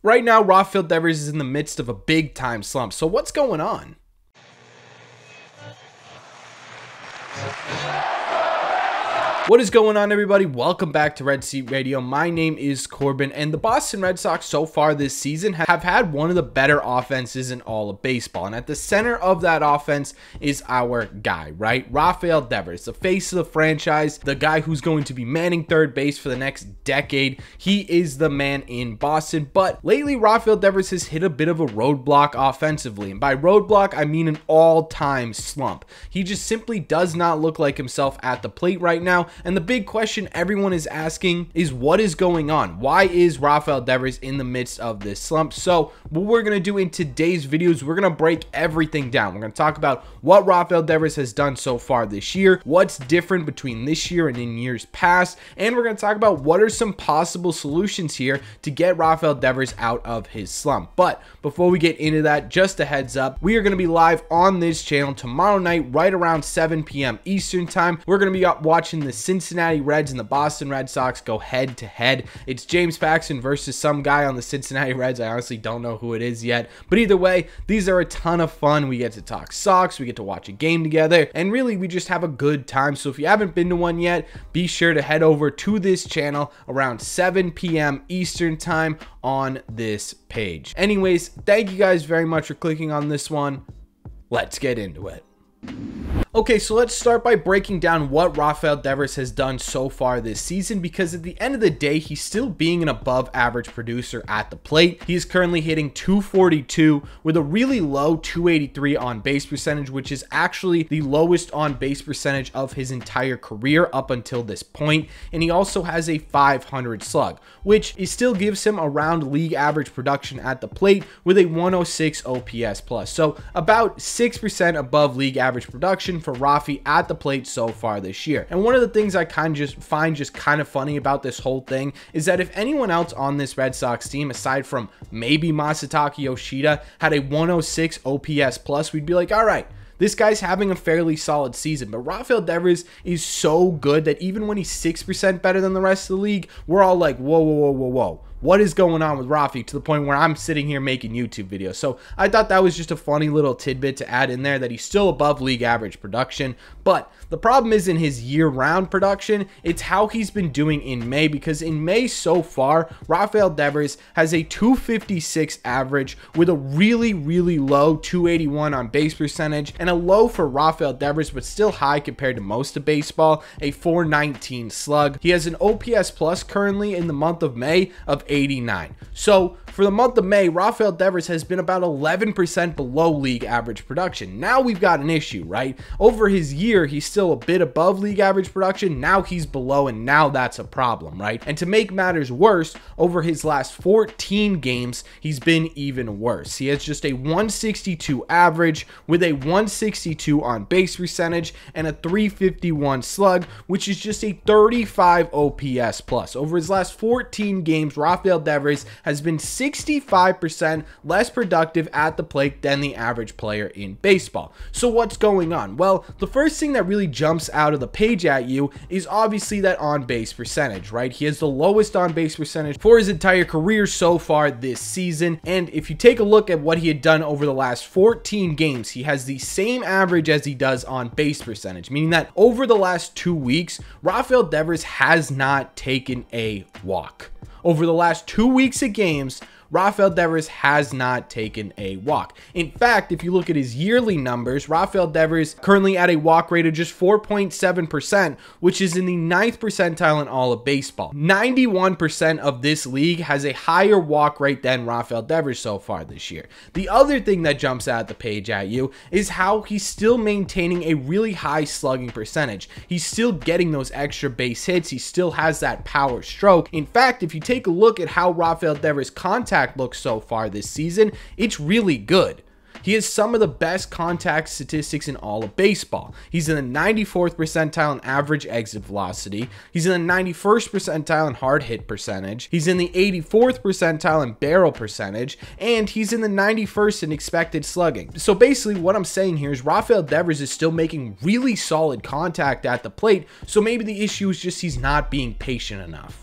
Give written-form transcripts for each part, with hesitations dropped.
Right now, Rafael Devers is in the midst of a big time slump. So what's going on? What is going on, everybody? Welcome back to Red Seat Radio. My name is Corbin, and the Boston Red Sox so far this season have had one of the better offenses in all of baseball. And at the center of that offense is our guy, right? Rafael Devers, the face of the franchise, the guy who's going to be manning third base for the next decade. He is the man in Boston. But lately, Rafael Devers has hit a bit of a roadblock offensively. And by roadblock, I mean an all-time slump. He just simply does not look like himself at the plate right now. And the big question everyone is asking is, what is going on? Why is Rafael Devers in the midst of this slump? So what we're going to do in today's video is we're going to break everything down. We're going to talk about what Rafael Devers has done so far this year, what's different between this year and in years past, and we're going to talk about what are some possible solutions here to get Rafael Devers out of his slump. But before we get into that, just a heads up, we are going to be live on this channel tomorrow night right around 7 p.m. Eastern time. We're going to be watching the Cincinnati Reds and the Boston Red Sox go head to head. It's James Paxton versus some guy on the Cincinnati Reds. I honestly don't know who it is yet, but either way, these are a ton of fun. We get to talk Sox, we get to watch a game together, and really we just have a good time. So if you haven't been to one yet, be sure to head over to this channel around 7 p.m. Eastern time on this page. Anyways, thank you guys very much for clicking on this one. Let's get into it. Okay, so let's start by breaking down what Rafael Devers has done so far this season, because at the end of the day, he's still being an above average producer at the plate. He is currently hitting 242 with a really low 283 on base percentage, which is actually the lowest on base percentage of his entire career up until this point. And he also has a 500 slug, which still gives him around league average production at the plate with a 106 OPS plus. So about 6% above league average production for Rafi at the plate so far this year. And one of the things I kind of find kind of funny about this whole thing is that if anyone else on this Red Sox team, aside from maybe Masataka Yoshida, had a 106 OPS plus, we'd be like, all right, this guy's having a fairly solid season. But Rafael Devers is so good that even when he's 6% better than the rest of the league, we're all like, whoa, whoa, whoa, whoa, whoa. What is going on with Rafi, to the point where I'm sitting here making YouTube videos? So I thought that was just a funny little tidbit to add in there, that he's still above league average production. But the problem isn't his year-round production, it's how he's been doing in May, because in May so far, Rafael Devers has a 256 average with a really, really low 281 on base percentage, and a low for Rafael Devers, but still high compared to most of baseball, a 419 slug. He has an OPS plus currently in the month of May of 89. So for the month of May, Rafael Devers has been about 11% below league average production. Now we've got an issue, right? Over his year, he's still a bit above league average production. Now he's below, and now that's a problem, right? And to make matters worse, over his last 14 games, he's been even worse. He has just a 162 average with a 162 on base percentage and a 351 slug, which is just a 35 OPS plus. Over his last 14 games, Rafael Devers has been 65% less productive at the plate than the average player in baseball. So what's going on? Well, the first thing that really jumps out of the page at you is obviously that on-base percentage, right? He has the lowest on-base percentage for his entire career so far this season. And if you take a look at what he had done over the last 14 games, he has the same average as he does on base percentage, meaning that over the last 2 weeks, Rafael Devers has not taken a walk. Over the last 2 weeks of games, Rafael Devers has not taken a walk. In fact, if you look at his yearly numbers, Rafael Devers currently at a walk rate of just 4.7%, which is in the 9th percentile in all of baseball. 91% of this league has a higher walk rate than Rafael Devers so far this year. The other thing that jumps out the page at you is how he's still maintaining a really high slugging percentage. He's still getting those extra base hits. He still has that power stroke. In fact, if you take a look at how Rafael Devers' contact looks so far this season, it's really good. He has some of the best contact statistics in all of baseball. He's in the 94th percentile in average exit velocity. He's in the 91st percentile in hard hit percentage. He's in the 84th percentile in barrel percentage. And he's in the 91st in expected slugging. So basically what I'm saying here is Rafael Devers is still making really solid contact at the plate. So maybe the issue is just he's not being patient enough.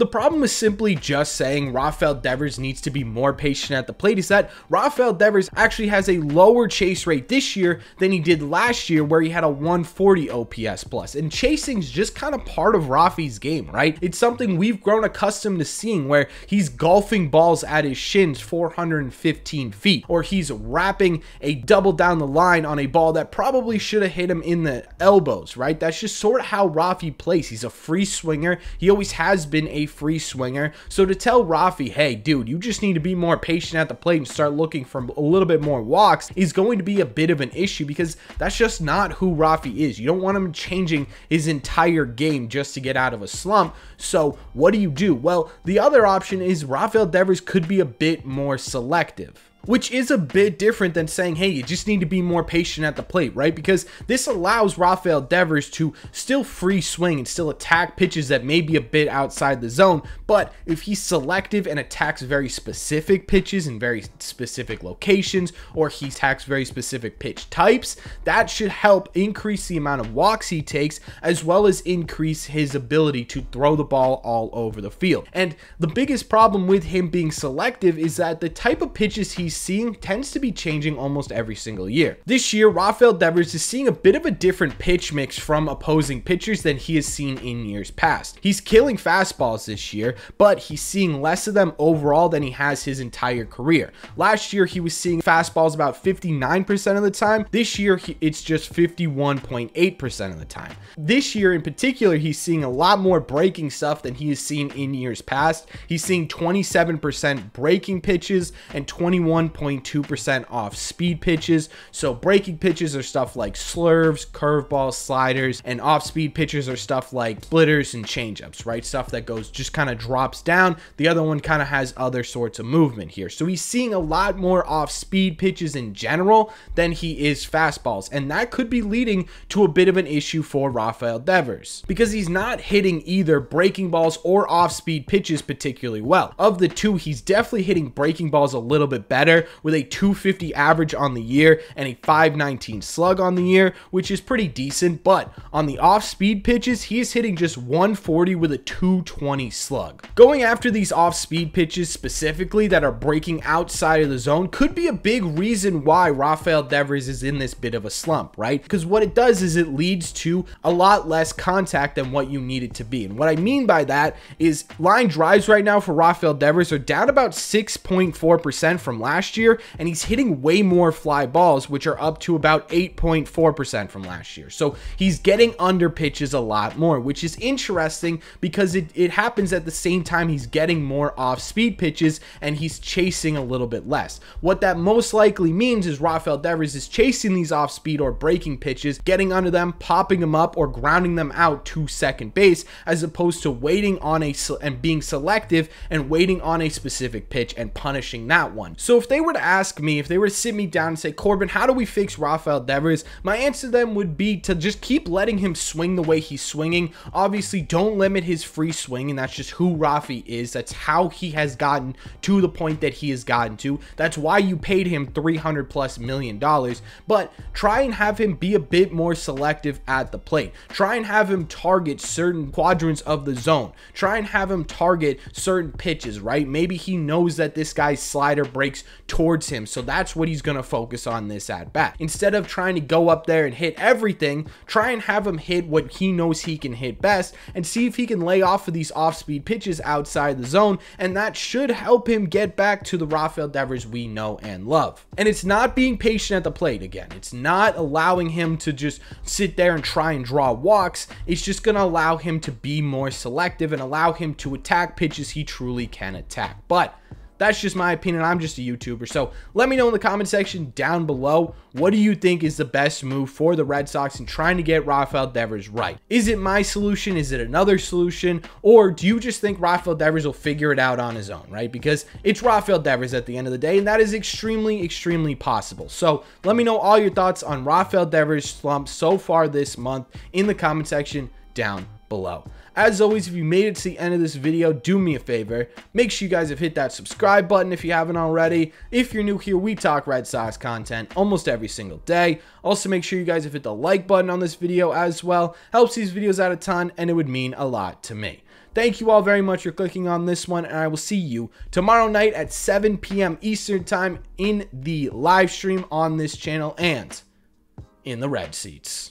The problem with simply just saying Rafael Devers needs to be more patient at the plate is that Rafael Devers actually has a lower chase rate this year than he did last year, where he had a 140 OPS plus. And chasing's just kind of part of Rafi's game, right? It's something we've grown accustomed to seeing, where he's golfing balls at his shins 415 feet, or he's wrapping a double down the line on a ball that probably should have hit him in the elbows, right? That's just sort of how Rafi plays. He's a free swinger. He always has been a free swinger. So to tell Rafi, hey dude, you just need to be more patient at the plate and start looking for a little bit more walks, is going to be a bit of an issue, because that's just not who Rafi is. You don't want him changing his entire game just to get out of a slump. So what do? Well, the other option is Rafael Devers could be a bit more selective, which is a bit different than saying, hey, you just need to be more patient at the plate, right? Because this allows Rafael Devers to still free swing and still attack pitches that may be a bit outside the zone. But if he's selective and attacks very specific pitches in very specific locations, or he attacks very specific pitch types, that should help increase the amount of walks he takes, as well as increase his ability to throw the ball all over the field. And the biggest problem with him being selective is that the type of pitches he's seeing tends to be changing almost every single year. This year, Rafael Devers is seeing a bit of a different pitch mix from opposing pitchers than he has seen in years past. He's killing fastballs this year, but he's seeing less of them overall than he has his entire career. Last year, he was seeing fastballs about 59% of the time. This year, it's just 51.8% of the time. This year in particular, he's seeing a lot more breaking stuff than he has seen in years past. He's seeing 27% breaking pitches and 21.2% off speed pitches. So breaking pitches are stuff like slurves, curveballs, sliders, and off speed pitches are stuff like splitters and changeups, right? Stuff that goes just kind of drops down. The other one kind of has other sorts of movement here. So he's seeing a lot more off speed pitches in general than he is fastballs. And that could be leading to a bit of an issue for Rafael Devers, because he's not hitting either breaking balls or off speed pitches particularly well. Of the two, he's definitely hitting breaking balls a little bit better, with a 250 average on the year and a 519 slug on the year, which is pretty decent. But on the off-speed pitches, he is hitting just 140 with a 220 slug. Going after these off-speed pitches specifically that are breaking outside of the zone could be a big reason why Rafael Devers is in this bit of a slump, right? Because what it does is it leads to a lot less contact than what you need it to be. And what I mean by that is line drives right now for Rafael Devers are down about 6.4% from last year, and he's hitting way more fly balls, which are up to about 8.4% from last year. So he's getting under pitches a lot more, which is interesting because it happens at the same time he's getting more off-speed pitches and he's chasing a little bit less. What that most likely means is Rafael Devers is chasing these off-speed or breaking pitches, getting under them, popping them up, or grounding them out to second base, as opposed to waiting on and being selective and waiting on a specific pitch and punishing that one. So if they were to ask me, if they were to sit me down and say, Corbin, how do we fix Rafael Devers? My answer to them would be to just keep letting him swing the way he's swinging. Obviously, don't limit his free swing, and that's just who Rafi is. That's how he has gotten to the point that he has gotten to. That's why you paid him $300+ million. But try and have him be a bit more selective at the plate. Try and have him target certain quadrants of the zone. Try and have him target certain pitches, right? Maybe he knows that this guy's slider breaks towards him, so that's what he's going to focus on this at bat. Instead of trying to go up there and hit everything, try and have him hit what he knows he can hit best and see if he can lay off of these off-speed pitches outside the zone, and that should help him get back to the Rafael Devers we know and love. And it's not being patient at the plate. Again, it's not allowing him to just sit there and try and draw walks. It's just going to allow him to be more selective and allow him to attack pitches he truly can attack. But that's just my opinion. I'm just a YouTuber. So let me know in the comment section down below, what do you think is the best move for the Red Sox in trying to get Rafael Devers right? Is it my solution? Is it another solution? Or do you just think Rafael Devers will figure it out on his own, right? Because it's Rafael Devers at the end of the day, and that is extremely, extremely possible. So let me know all your thoughts on Rafael Devers' slump so far this month in the comment section down below. As always, if you made it to the end of this video, do me a favor. Make sure you guys have hit that subscribe button if you haven't already. If you're new here, we talk Red Sox content almost every single day. Also, make sure you guys have hit the like button on this video as well. Helps these videos out a ton, and it would mean a lot to me. Thank you all very much for clicking on this one, and I will see you tomorrow night at 7 p.m. Eastern Time in the live stream on this channel and in the red seats.